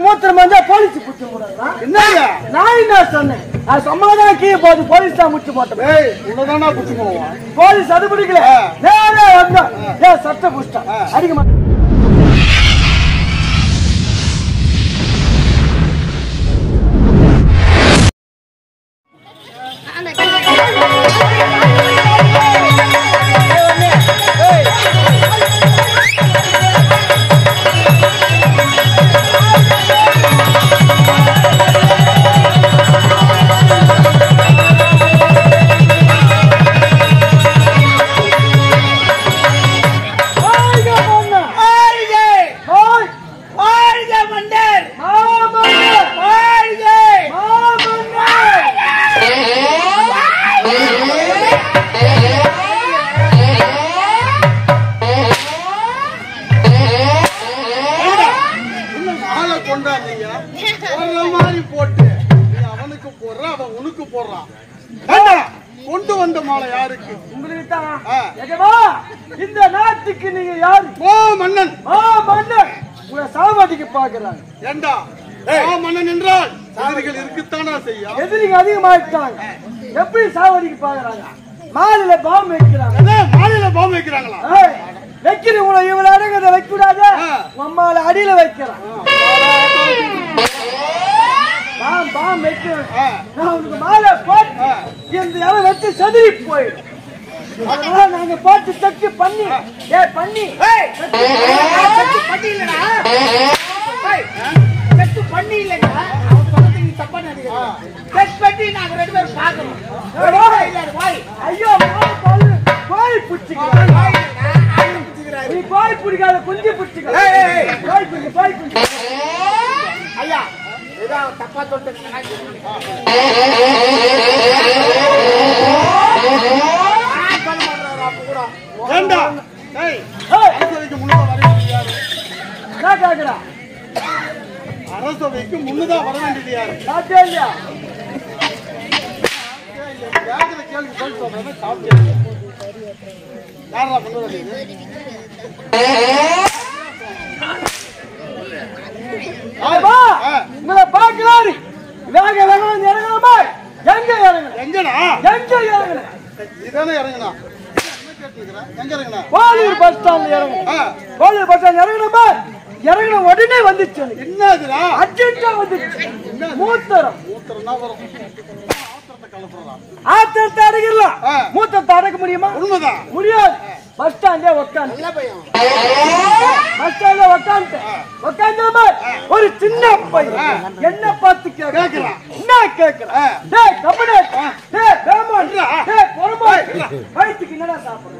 மூத்திரம் வந்தா போலீஸ் புடிச்சு போடுறா. என்னங்க நான் என்ன சொன்னேன்? நான் சமாதான கீழே போது போலீஸ் தான் முச்சு போட்டேன். ஏய் உன்னதானா புடிச்சு போவான். போலீஸ் அது பிடிக்கல. நேரா வந்தா ஏன் சட்டை புடிச்சா அடிக்க மாட்டேன். கொண்டு வந்த மாலை யாருக்கு? உங்களுக்கு தான். இந்த நாட்டுக்கு நீங்க யாரு? மன்னன். மன்னன் உங்களை சாவடிக்க பாக்குறாங்க. ஏண்டா மன்னன் என்றால் எதிரிகள் இருக்குத்தானா செய்ய? எதிரிங்க அதிகமாயிட்டாங்க. எப்படி சாவடிக்க பாக்குறாங்க? மாலையில பாம்பு வைக்கிறாங்க. மாலையில பாம்பு வைக்கிறாங்களா? வைக்கிறேன் உங்களை இவ்வளவு அடங்கத வைக்க கூடாது. அம்மால அடியில வைக்கிறான். பாம்பு வைக்கிறேன். நான் உனக்கு மாலை போட்டு இந்த இடம் வச்சு செதறி போயிடும். அதனால நாங்க போட்டு செட்டு பண்ணி பண்ணி செட்டு பண்ணி இல்லைங்க. தப்பா நினைக்கிறேன். நாங்க 2 பேரும் பாக்கணும். ஐயோ கோழி பிடிச்சிக்கிறேன். நீ கோழி பிடிக்காத குஞ்சு பிடிச்சிக்கிறேன். ஐயா தப்பா சொல்லிட்டு அரசவைக்கு முன்னதான் வர வேண்டியது யாரு? கேள்வி சொல்றேன். யாரா பண்ணுவது? உங்களை பாக்கிறாரு. வேக வேகம் இறங்கணுமா? எங்க இறங்கணும்? எங்கடா எங்க இறங்கணும்? இதானே இறங்கணும். எங்க இறங்கணும்? கோலூர் பஸ் ஸ்டாண்ட்ல இறங்கணும். கோலூர் பஸ் ஸ்டாண்ட் இறங்கணுமா? இறங்கின உடனே வந்துச்சு. என்னதுடா அர்ஜென்ட்டா வந்துச்சு. மூத்தரம் வரும். ஆத்திரத்தை அடங்கிடலாம். மூத்தத்தை அடக்க முடியுமா? உண்மைதான் முடியாது. பஸ் ஸ்டாண்டே உட்காந்து பஸ் ஸ்டாண்ட்ல உட்காந்து ஒரு சின்ன பையன் என்ன பார்த்து கேட்கிறான். என்ன கேட்கிறான்? டேய் கம்பெனி டேய் பேமன் டேய் பொறுமை வயித்துக்கு என்னடா சாப்பிடுற?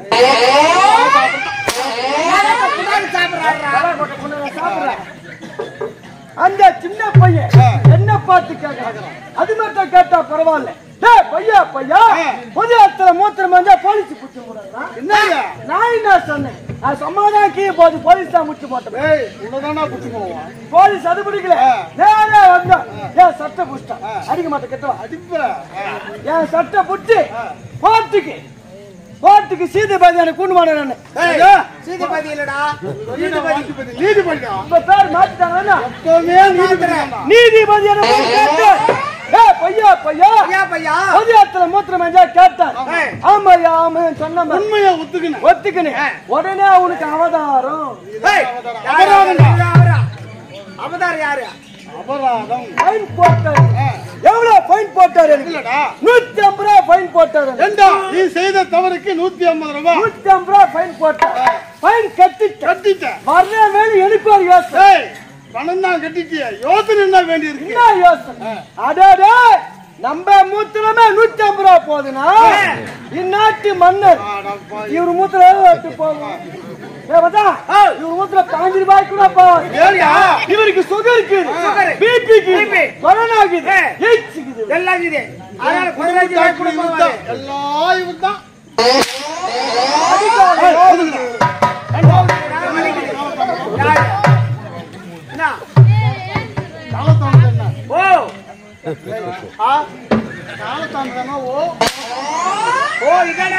அந்த சின்ன பையன் என்ன பார்த்து கேட்கிறான். அது மட்டும் கேட்டா பரவாயில்ல. மூத்திரம் வந்தா போலீஸ் புடிச்சு போடுறா. நான் என்ன சொன்னேன்? நான் சமாதான கீழே போது போலீஸ் தான் முச்சு போட்டேன். போலீஸ் அது பிடிக்கல. நேரா வந்தா என் சட்டை புடிச்சிட்டான். அடிக்க மாட்டேன் கெட்டவா அடிப்ப. என் சட்டை புடிச்சு கோர்ட்டுக்கு சீதைபாதி எனக்கு கூண்டு மாட்டேன். சீதைபாதி இல்லடா, நீதிபதி. இப்ப பேர் மாத்திட்டாங்க. நீதிபதி மூத்திரம் கேட்டான். ஆமாயா ஆமா சொன்ன உண்மையா ஒத்துக்கினேன். உடனே அவனுக்கு அவதாரம். அவதாரம் யாரு? அபராதம் ஃபைன் போட்டாரு. எவ்வளவு ஃபைன் போட்டாரு? 150 ரூபாய் ஃபைன் போட்டாரு. நீ செய்த தவறுக்கு 150 ரூபாய் 150 ரூபாய் ஃபைன் போட்ட. ஃபைன் கட்டிட்ட வர்ற வேலை எனக்கு ஒரு யோசனை. பணம் தான் கட்டிட்டிய, யோசனை என்ன வேண்டி இருக்கு? என்ன யோசனை? அடடே நம்ம மூத்திரமே 150 ரூபாய் போகுதுன்னா இந்நாட்டு மன்னர் இவர் மூத்திரம் போகும். இவர் மூத்திரம் 5 ரூபாய் கூட போகும். இவருக்கு சுகர் இருக்குது, பிபி கொரோனா இருக்குது, எய்ட்ஸ் இருக்குது, எல்லாம் இருக்குது. அதனால எல்லாம் இவர் தான்.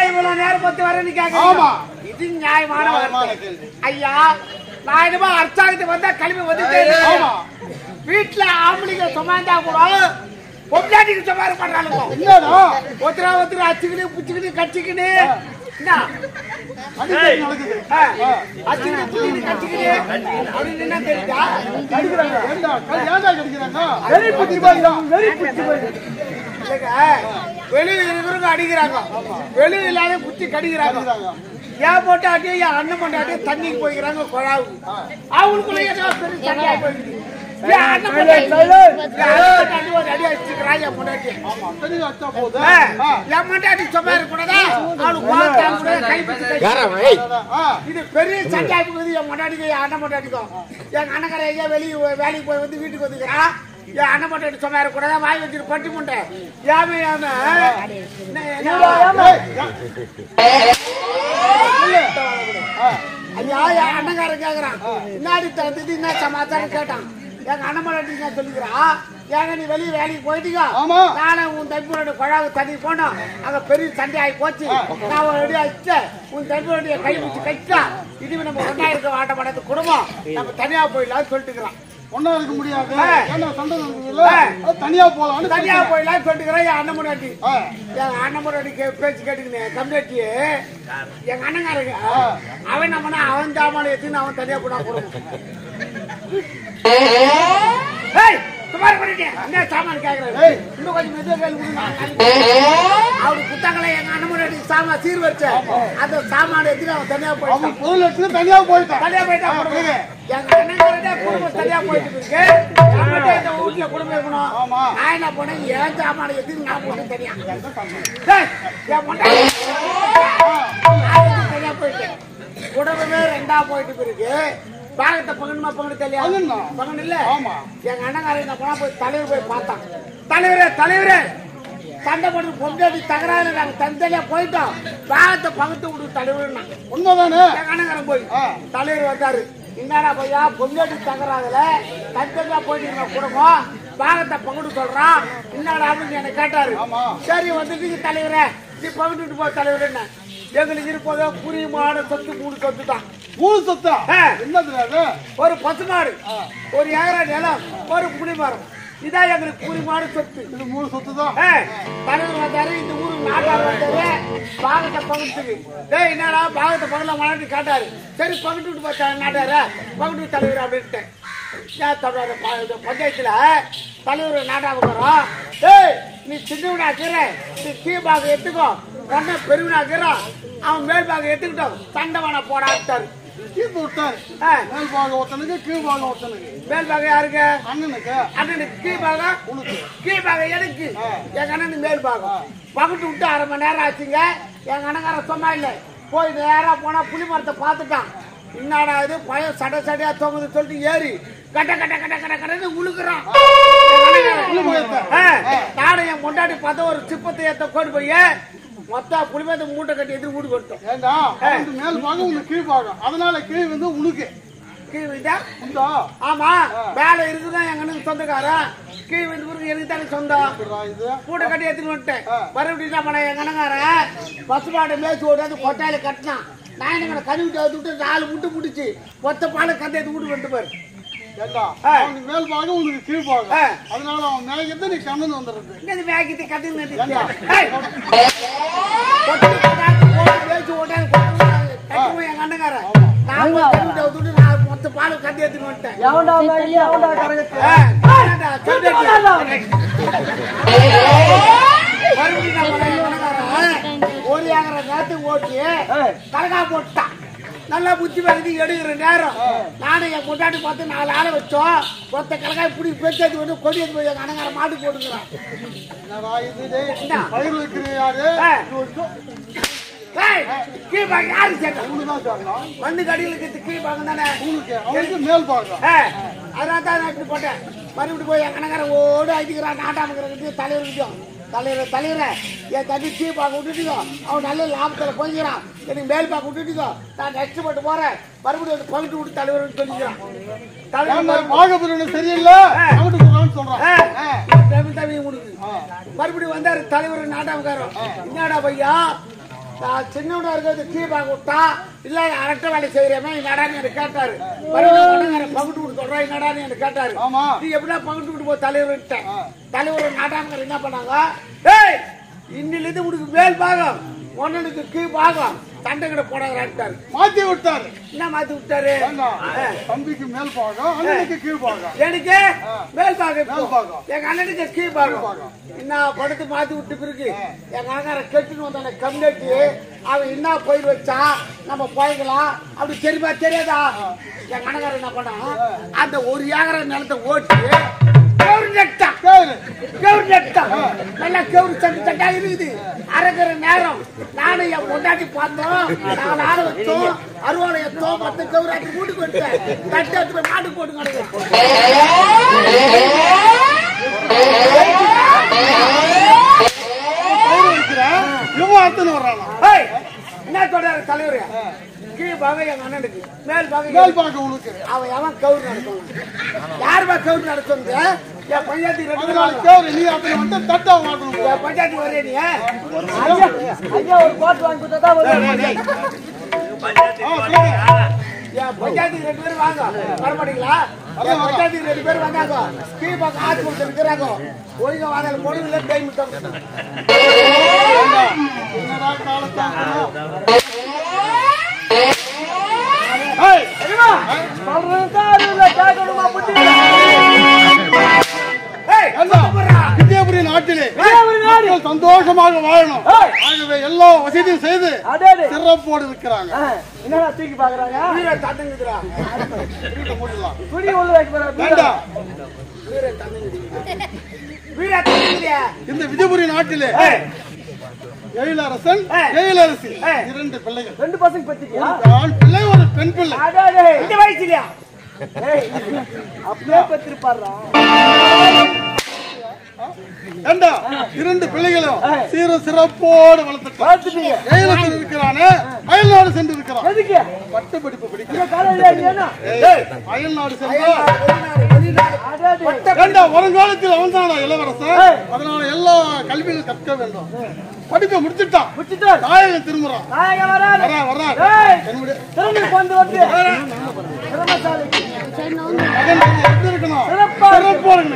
இவ்வளவு நேரம் பத்தி வரேன்னு கேட்க இது நியாயமான ஐயா. நான் என்னமோ அர்ச்சாகத்துக்கு வந்தா கிளம்பி வந்துட்டேன். வீட்டுல ஆம்பளைங்க சும்மாந்தா கூட பொம்னாட்டிக்கு சுமார் பண்றாங்க. என்னடா ஒருத்தரா அச்சுக்கிட்டு புச்சுக்கிட்டு கட்டிக்கிட்டு என்ன அடிக்கடி நடக்குது. அச்சுக்கிட்டு புச்சுக்கிட்டு கட்டிக்கிட்டு அப்படின்னு என்ன தெரியுதா? அடிக்கிறாங்க. ஏண்டா கடிக்கிறாங்க? வெறி புத்தி போய் வெளியே இருக்கிறவங்க அடிக்கிறாங்க, வெளியே இல்லாத குத்தி கடிக்கிறாங்க. ஏன் போட்டாட்டி என் அண்ணன் போட்டாட்டி தண்ணிக்கு போய்க்கிறாங்க குழாவுக்கு. அவங்களுக்குள்ள ஏதோ பெரிய சண்டையா போயிடுது. என் அண்ணன் பொண்டாட்டி ஒரு அடி அடிச்சுக்கிறான் என் பொண்டாட்டி. என் பொண்டாட்டி சும்மா இருக்கக்கூடாதா? அவனுக்கு கோவத்தாங்க கூட கை பிடிச்சு இது பெரிய சண்டை ஆகுது. என் பொண்டாட்டிக்கும் என் அண்ணன் பொண்டாட்டிக்கும். எங்க அண்ணக்கார ஐயா வெளியே வேலைக்கு போய் வந்து வீட்டுக்கு வந்துக்கிறான். என் அண்ணன் பொண்டாட்டி சும்மா இருக்கக்கூடாதா? வாய் வச்சுட்டு பட்டி முண்டை ஏமே ஐயா என் அண்ணங்காரன் கேக்குறான் என்னாடி தடுத்து என்ன சமாச்சாரம் கேட்டான். எங்க அண்ணன் பொண்டாட்டி என்ன சொல்லிக்கிறான், ஏங்க நீ வெளியே வேலைக்கு போயிட்டீங்க, நானே உன் தம்பியோட குழாவு தண்ணி போனோம், அங்க பெரிய சண்டை ஆகி போச்சு, நான் ஒரு ரெடி ஆச்சு உன் தம்பியோடைய கை பிடிச்சி கட்டா இதுவே நம்ம ஒன்னா இருக்க ஆட்ட மாட்டது குடும்பம் நம்ம தனியா போயிடலாம்னு சொல்லிட்டுக்கிறான். ஒன்னா இருக்க முடியாது, தனியா போலாம் தனியா போயிடலாம் சொல்லிட்டுக்கிறேன். என் அண்ணன் முன்னாடி என் அண்ணன் முன்னாடி பேச்சு கேட்டுக்கினேன் கம்யூனிட்டி எங்க அண்ணங்காரங்க அவன் நம்மனா அவன் ஜாமான எடுத்துன்னு அவன் தனியா போனா குடும்பம். சுமார் பண்ணிட்டேன் என்ன சாமான் கேக்குறாரு, இன்னும் கொஞ்சம் மெதுவா கேள்வி அவரு குத்தாங்களே எங்க அண்ணன் முன்னாடி சாமான் சீர் வச்ச அந்த சாமான எடுத்துட்டு அவன் தனியா போயிட்டான். பொருள் எடுத்து தனியா போயிட்டான். எங்க அண்ணன் குடும்பம் தனியா போயிட்டு இருக்கு. இந்த வீட்டுல குடும்பம் இருக்கணும். நான் என்ன பண்ணேன், ஏன் சாமான எடுத்து நான் போட்டு தனியா தனியா போயிட்டேன். குடும்பமே ரெண்டா போயிட்டு இருக்கு. பாகத்தை பங்கனுமா பங்கனு தெரியாது பங்கன் இல்ல. எங்க அண்ணங்காரங்க போனா போய் தலைவர் போய் பார்த்தான். தலைவரே சண்டை போட்டு பொண்டாட்டி தகராறு நாங்க தனித்தனியா போயிட்டோம், பாகத்தை பங்கத்து விடு தலைவர். உண்மைதானே? எங்க அண்ணங்காரன் போய் தலைவர் வந்தாரு, என்னடா பையா பொண்டாட்டி தகராறுல தனித்தனியா போயிட்டு குடும்பம் பாகத்தை பங்கிட்டு சொல்றான் என்னடா அப்படின்னு என்ன கேட்டாரு. சரி வந்துட்டு தலைவரே நீ பங்கிட்டு போ தலைவர். என்ன எங்களுக்கு இருப்பதோ புரியுமான சொத்து 3 சொத்து தான். 3 சொத்தா? என்னது? ஒரு பசுமாடு, ஒரு ஏக்கரா நிலம், ஒரு புளிமரம், இதான் எங்களுக்கு புரியுமான சொத்து. இது 3 சொத்து தான். தலைவர் வந்தாரு, இந்த ஊருக்கு நாட்டார் வந்தாரு, பாகத்தை பங்கிட்டுக்கு. என்னடா பாகத்தை பங்கல மாட்டி காட்டாரு. சரி பங்கிட்டு பார்த்தா நாட்டார பங்கிட்டு தலைவர் அப்படின்ட்டு பஞ்சாயத்துல தலைவர் நாட்டாக வரோம். நீ சின்னவனா இருக்கிற, நீ கீழ்பாக எடுத்துக்கோ, ஒன்ன பெருவினா இருக்கிறான், அவன் மேல் பாக எடுத்துக்கிட்டோம், சண்டை போடாட்டாரு. மேல் பாகம் ஒருத்தனுக்கு கீழ் பாகம் ஒருத்தனுக்கு. மேல் பாக யாருக்கு? அண்ணனுக்கு. அண்ணனுக்கு கீழ் பாகம் உனக்கு. கீழ் பாகம் எனக்கு, எங்க அண்ணனுக்கு மேல் பாகம். பகிட்டு விட்டு 1/2 மணி நேரம் ஆச்சுங்க. எங்க அண்ணங்கார சொன்னா இல்ல, போய் நேரா போனா புளி மரத்தை பார்த்துட்டான். என்னடா இது பயம் சடையா தொங்குது சொல்லிட்டு ஏறி கட்ட கட்ட கட்ட கட்ட கட்ட உழுக்குறான். நானும் என் முன்னாடி பார்த்தா ஒரு சிப்பத்தை ஏத்த கோடி போய் மொத்த புளிமத்தை மூட்டை கட்டி எதிர்த்து வீடு கொடுத்தோம். ஏண்டா மேல் பாகம் உனக்கு கீழ் பாகம், அதனால கீழ் வந்து உனக்கு. கீழ் விட்டா ஆமா மேல இருக்குதான் எங்க அண்ணனுக்கு சொந்தக்காரன், கீழ் வந்து பிறகு எனக்கு தானே சொந்தம். மூட்டை கட்டி எடுத்துட்டு வந்துட்டேன். மறுபடியும் என்ன பண்ண எங்க அண்ணங்காரன் பசுமாட்டை மேய்ச்சி ஓடாது கொட்டாயில கட்டினான். நான் என்ன கழுவிட்டு விட்டு 4 முட்டை முடிச்சு மொத்த பாலை கத்தை எடுத்து வீட்டு வந்துட்டு பாரு. மேல் பாகம் உனக்கு கீழ் பாகம், அதனால அவன் மேய்க்கிறது நீ கண்ணன் வந்துடுறது. மேய்க்கிட்டு கத்து மேய்ச்சி ஓட்டாது எங்க அண்ணங்காரன் நான் விட்டு நான் மொத்த பாலை கத்தி எடுத்துட்டு வந்துட்டேன். ஒரு ஏக்கரை நேரத்து ஓட்டி கலகா போட்டான். நல்லா புத்தி வருது எடுக்கிற நேரம் நானும் என் கொண்டாடி பார்த்து 4 ஆளை வச்சோம். மொத்த கலகாய் பிடி பெற்றது வந்து கொடி போய் எங்க அண்ணங்கார மாட்டு போட்டுக்கிறான். யாரு வந்து கடிகளுக்கு கீழ்பாகம் தானே மேல் பாகம், அதனால தான் போட்டேன். மறுபடியும் போய் என் அண்ணங்கார ஓடு அடிக்கிறான். நாட்டாமக்கிறதுக்கு தலைவருக்கிட்டோம். தலைவரை என் தம்பி கீ பார்க்க விட்டுட்டீங்க, அவன் நல்ல லாபத்தில் போய்க்கிறான், எனக்கு மேல் பார்க்க விட்டுட்டீங்க, நான் நெக்ஸ்ட் மட்டும் போறேன், மறுபடியும் வந்து பகிட்டு விட்டு தலைவர் சொல்லிக்கிறான். சரியில்லை மறுபடியும் வந்தாரு தலைவர் நாட்டாமக்காரன். என்னடா பையா நான் சின்னவனா இருக்கிறது கீ பாக்க விட்டா இல்ல அரட்ட வேலை செய்யறமே என்னடான்னு எனக்கு கேட்டாரு. பகுட்டு விட்டு சொல்றேன் என்னடான்னு எனக்கு கேட்டாரு. நீ எப்படின்னா பகுட்டு விட்டு போ தலைவர் தலைவர் நாட்டாம என்ன பண்ணாங்க, ஏய் இன்னில இருந்து உனக்கு மேல் பாகம் ஒன்னனுக்கு கீ பாகம் தண்டை கிட்ட போடாதாரு மாத்தி விட்டாரு. என்ன மாத்தி விட்டாரு? தம்பிக்கு மேல் பாகம் அண்ணனுக்கு கீழ் பாகம். எனக்கு மேல் பாகம் எங்க அண்ணனுக்கு கீழ் பாகம். என்ன படுத்து மாத்தி விட்டு பிறகு எங்க அண்ணார கெட்டுன்னு வந்தான கம்யூனிட்டி அவன் என்ன பயிர் வச்சா நம்ம போய்க்கலாம் அப்படி தெரியுமா தெரியாதா? எங்க அண்ணகார என்ன பண்ணா அந்த ஒரு ஏக்கரை நிலத்தை ஓட்டி நல்லா கவுரு சட்டு சட்டா இருக்குது. அரைக்கிற நேரம் நானும் என் பொண்டாட்டி பார்த்தோம், நாலு ஆளை வச்சோம், அறுவாளை எத்தோம், 10 கவுராட்டி வீட்டுக்கு வச்சேன். தட்டு எடுத்து போய் மாட்டுக்கு போட்டு கிடக்கு. என்ன சொல்றாரு தலைவர்? கீழ் பாகம் எங்க அண்ணனுக்கு, மேல் பாகம் உனக்கு. அவன் எவன் கவுரு நடத்தணும்? யாருமா கவுரு நடத்துறது? என் பஞ்சாயத்து 2 பேரும் நீ அப்படி வந்து தட்டா மாட்டணும். என் பஞ்சாயத்து வரே நீ ஐயா ஒரு கோட் வாங்கி கொடுத்தா வருவேன். என் பஞ்சாயத்துக்கு 2 பேரும் வாங்க வரமாட்டீங்களா? என் பஞ்சாயத்துக்கு 2 பேரும் வந்தாங்க. கீழ் பாகம் ஆட்சி கொடுத்து இருக்கிறாங்க. ஒழுங்கா வாங்க பொண்ணுங்கள டைம் விட்டாங்க. விஜயபுரி நாட்டிலே சந்தோஷமாக வாழணும். ஆகவே எல்லா வசதியும் செய்து சிறப்போடு இருக்கிறாங்க. என்னடா தூக்கி பாக்குறாங்க? இந்த விஜயபுரி நாட்டிலே எழிலரசன் எழிலரசி 2 பிள்ளைகள். 2 பசங்க பத்தியா? ஆண் பிள்ளை ஒரு பெண் பிள்ளை. இந்த வயசுலயா? அப்படியே பத்திருப்பாரா? 2 பிள்ளைகளும் சீர சிறப்போடு வளர்த்துட்டீங்க. எழிலரசன் இருக்கிறானே அயல்நாடு சென்று இருக்கிறான். எதுக்கு? பட்ட படிப்பு படிக்க. அயல்நாடு சென்றா வருங்காலத்தில் அவன் தானா இளவரசன். அதனால எல்லா கல்வியும் கற்க வேண்டும். படிப்பை முடிச்சுட்டான். நாயகன் திரும்புறான். இருக்கணும் சிறப்பா இருக்கணும்.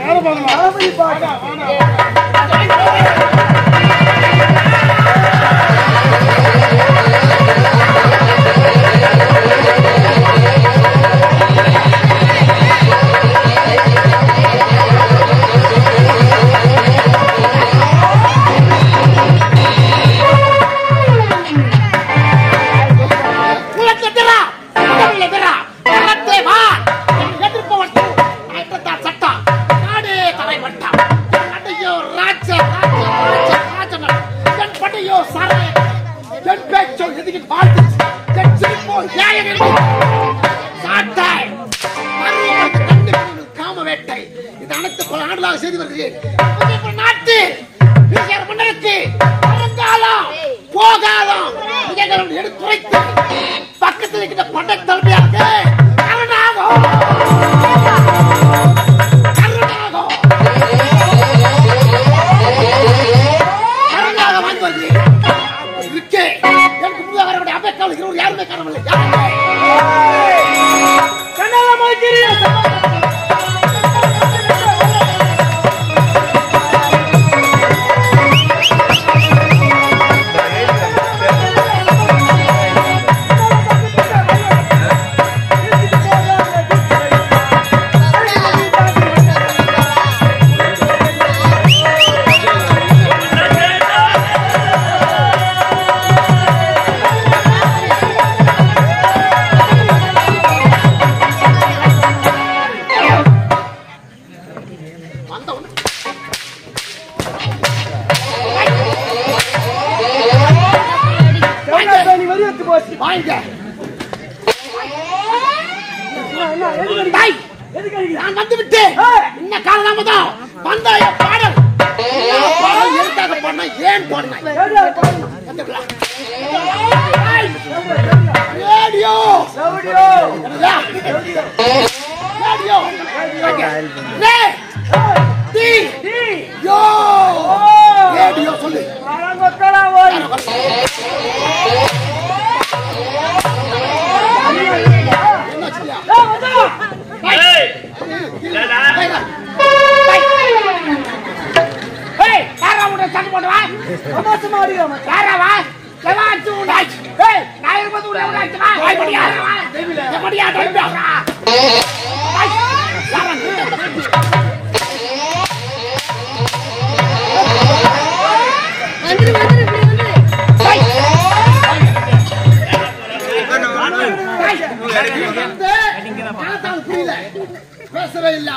யாரை பக்கத்தில் இருக்கிற பட்ட தலைமையாக யாருமே காணவில்லை. நான் வந்து விட்டேன். என்ன காரணமாதான் பந்தாய பாடல் எதுக்காக பண்ண ஏன் பண்ண ரேடியோ ரேடியோ சொல்லு மாடியா மச்சான் யாரவா எவாச்சு உடாச்சு ஏய் நான் இருப்பது உடாச்சு வா போய் படியாரவா எப்படியா டைம்டா பேசவே இல்ல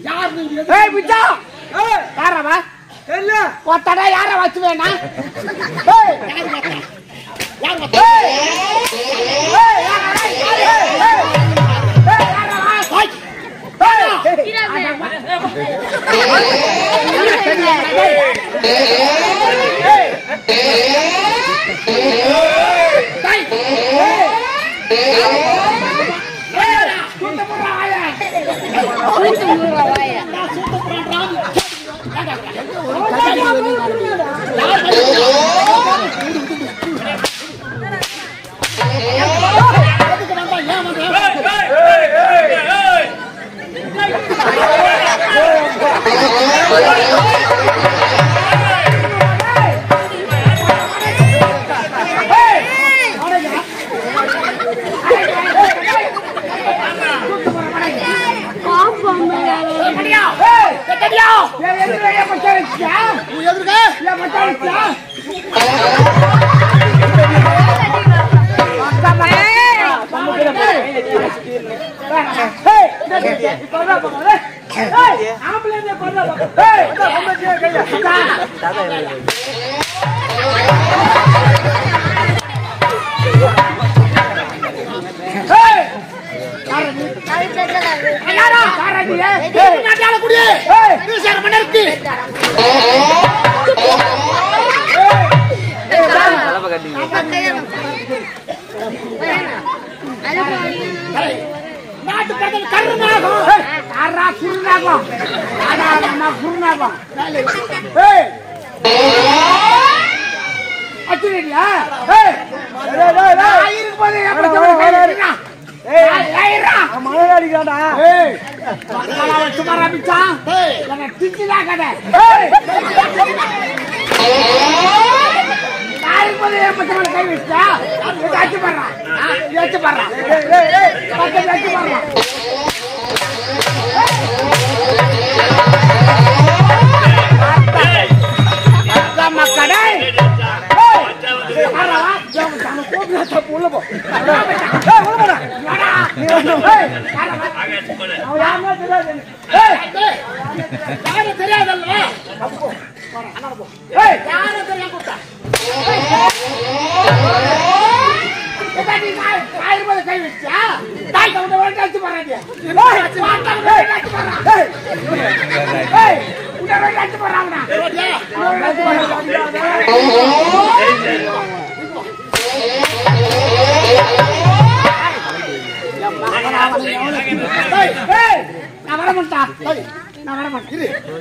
யார் நீங்க ஏய் பிச்சா யாரவா இல்ல ஒத்தடா யார வச்சு வேணா யார் மத்த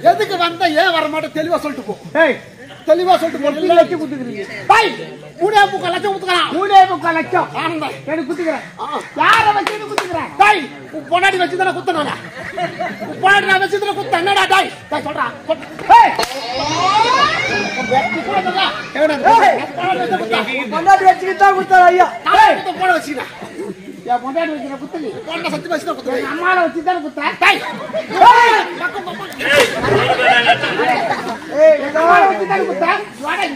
எதுக்கு வந்த ஏன் வர மாட்டேன் தெளிவா சொல்லிட்டு போ. தெளிவா சொல்லிட்டு போ. 3 லட்சம் குடுக்குறீங்க. பை 3.5 லட்சம் குடுக்குறான். 3.5 லட்சம். ஆமா. எனக்கு குடுக்குறேன். யார வச்சு குடுக்குறேன்? டேய் பொண்டாடி வச்சு தான குத்தனானே. பொண்டாடி வச்சு தான குத்த என்னடா டேய்? டேய் சொல்றா. ஏய். பொண்டாடி வச்சு தான் குத்தற ஐயா. டேய் குத்த போட வச்சினா. யா பொண்டாடி வச்சு குத்தலி. பொண்ட சத்தி வச்சு தான் குத்த. அம்மால வச்சு தான குத்த. டேய். ஏய் அம்மால வச்சு தான குத்த.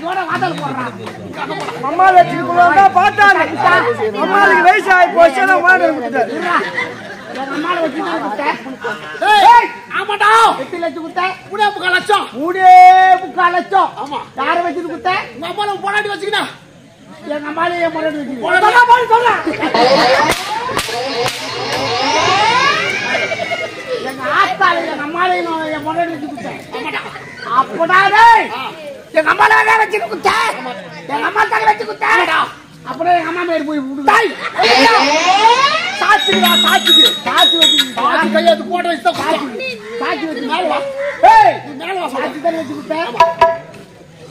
ஜோட வாதல் போடுறான். அம்மால வச்சு குடுறா பாத்தானே. அம்மாளுக்கு வயசு ஆயி போச்சா வாடை குடுத்தாரு. அம்மால வச்சு தான குத்த. ஏய் ஆமாடா. 8 லட்சம் குத்த. 3.5 லட்சம். 3.5 லட்சம். ஆமா. யார வச்சு குத்த? உங்க அம்மால பொண்டாடி வச்சுக்கினா. எங்க அம்மால ஏன் பொண்டாடி வச்சு? பொண்டாடி போய் சொல்றா. எங்க ஆத்தால எங்க அம்மால ஏன் பொண்டாடி வச்சு குத்த? ஆமாடா. அப்படா டேய். எங்க அம்மால வேற வச்சு குத்த. எங்க அம்மா தங்க வச்சு குத்த. ஆமாடா. அப்படியே எங்க அம்மா மேல போய் விடு. டேய். சாட்சிடா சாட்சிக்கு. சாட்சி வச்சு. சாட்சி கையது போட்டு வச்சு சாட்சி. சாட்சி வச்சு மேல வா. ஏய் நீ மேல வா. சாட்சி தர வச்சு குத்த.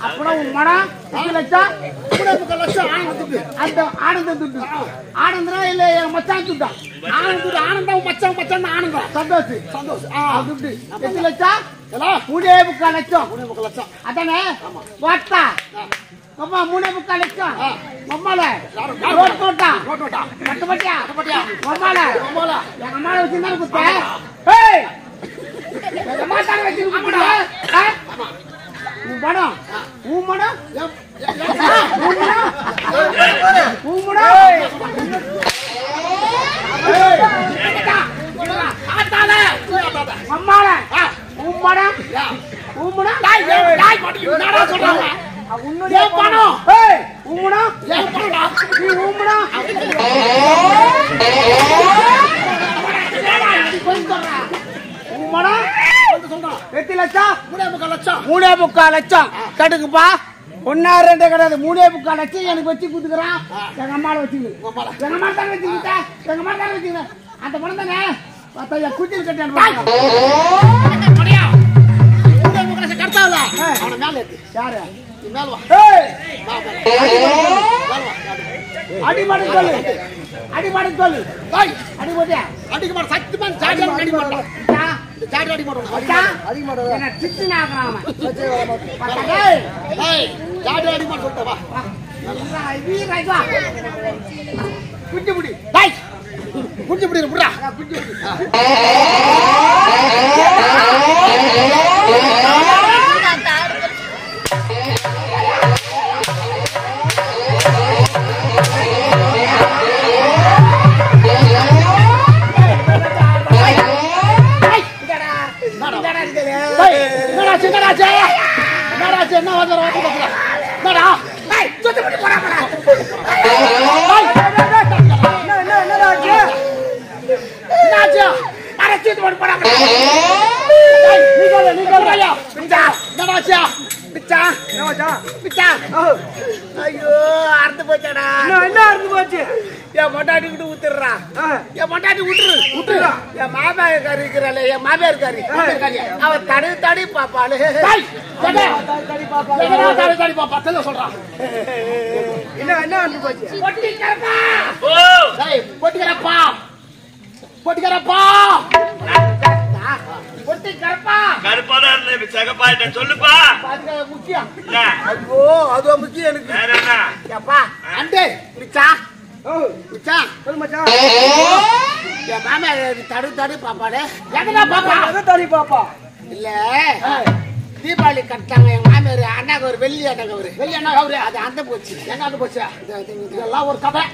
அப்புறம் உன் மனம் 2 லட்சம் 3 லட்சம் அந்த ஆனந்த துட்டு ஆனந்தா இல்ல என் மச்சான் துட்டா ஆனந்தம் மச்சான் ஆனந்தம் சந்தோஷம் துட்டு 2 லட்சம் 3.25 லட்சம் அதானே வாட்டா அம்மா 3.25 லட்சம் மம்மால ரோட் நோட்டா கட்டப்பட்டியா மம்மால எங்க அம்மால வச்சிருந்தா குத்த ஏய் எங்க அம்மா தான வச்சிருக்கா உன் மனம் அம்மால உன்னுடைய பணம் லட்சம் கட்டுக்குப்பா 1-2 கிடையாது 3.25 லட்சம் எனக்கு வச்சு குடுக்குறான் எங்க அம்மாவை வச்சுக்கிட்டு அந்த பணம் தானே குட்டியில் கட்டி அடிமாடு சொல்லு அடிக்க சக்திமான் ஐயோ அறுந்து போச்சாடா என்ன அறுந்து போச்சு என் பொண்டாட்டி விட்டு ஊத்துறா என் பொண்டாட்டி விட்டுரு என் மாமியார் இருக்கிறாள் என் மாமியார் இருக்காரு அவ தடி பாப்பாளு தடி பாப்பா சொல்றான் என்ன அறுந்து போச்சு பொட்டிக்கிறப்பா சொல்லுப்பா முக்கியம் அது முக்கியம் எனக்கு அண்டே மிச்சா என் மாமா தடி பாப்பாடு தடி பாப்பா இல்ல தீபாவளி கட்டாங்க எங்க மாமியார் அண்ணாக்கு ஒரு வெள்ளி அண்ணா அவரு அது அந்த போச்சு எங்க அந்த போச்சு இதெல்லாம் ஒரு கதை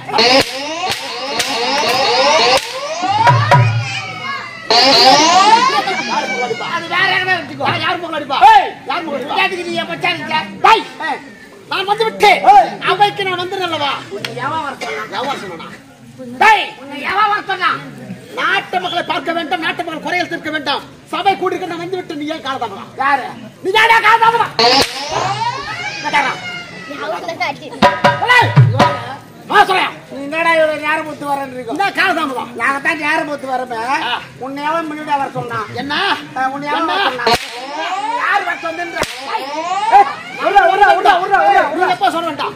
அது வேற யாரு பொங்கல் அடிப்பா நான் வந்து விட்டேன் அவைக்கு நான் வந்துடுறேன்லவா நாட்டு மக்களை பார்க்க வேண்டாம் நாட்டு மக்கள் குறைகள் தீர்க்க வேண்டாம் சபை கூடிக்க நான் வந்து விட்டு நீ ஏன் காலதாமதா யாரு நீ யாரா காலதாமதா நேரம் பொத்து வரேன் காலதாமதம் நாங்க தான் நேரம் பொத்து வரப்ப உன்னை எவன் முன்னாடி வர சொன்னா என்ன உன்னை யார் வர சொன்ன எப்ப சொல்ல வேண்டாம்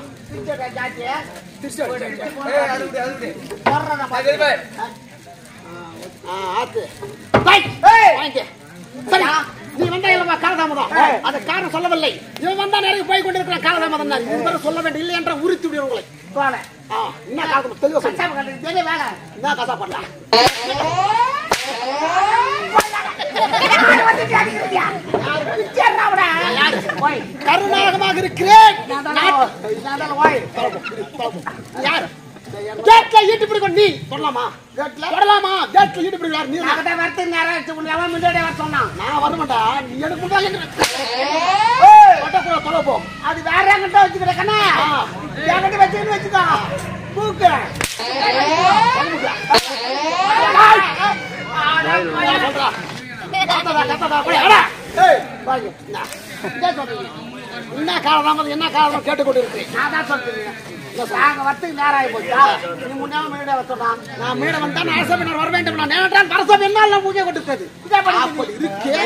நீ வந்தா இல்லவா காலதாமதம் அது காரணம் சொல்லவில்லை இவன் வந்தா நிறைய போய் கொண்டிருக்கிற காலதாமதம் சொல்ல வேண்டும் இல்லை என்ற உறுத்தி விடுவோம் உங்களை என்ன காலம் தெளிவா என்ன கசா பண்ணலாம் கருணாகமாக இருக்கிறேன் கேட்ல ஈட்டு பிடிக்கும் நீ சொல்லலாமா சொல்லலாமா கேட்ல ஈட்டு பிடிக்கிறார் நீ வரத்து நேரம் உன்னை முன்னாடி வர சொன்னான் நான் வர மாட்டேன் நீ எனக்கு போ அது வேற என்கிட்ட வச்சுக்கிறேன் கண்ணா என்கிட்ட வச்சுக்கிட்டு வச்சுக்கோ பூக்கு என்ன காரணம் என்ன காரணம் கேட்டுக்கொண்டு இருக்கேன் நான் தான் சொல்றேன் நாங்க வரத்துக்கு நேரம் ஆகி போச்சா நீ முன்னாடி மீட வச்சா நான் மீட வந்தா அரசு வர வேண்டும் நான் நேரம் அரசு என்னால பூஜை கொடுத்தது இருக்கே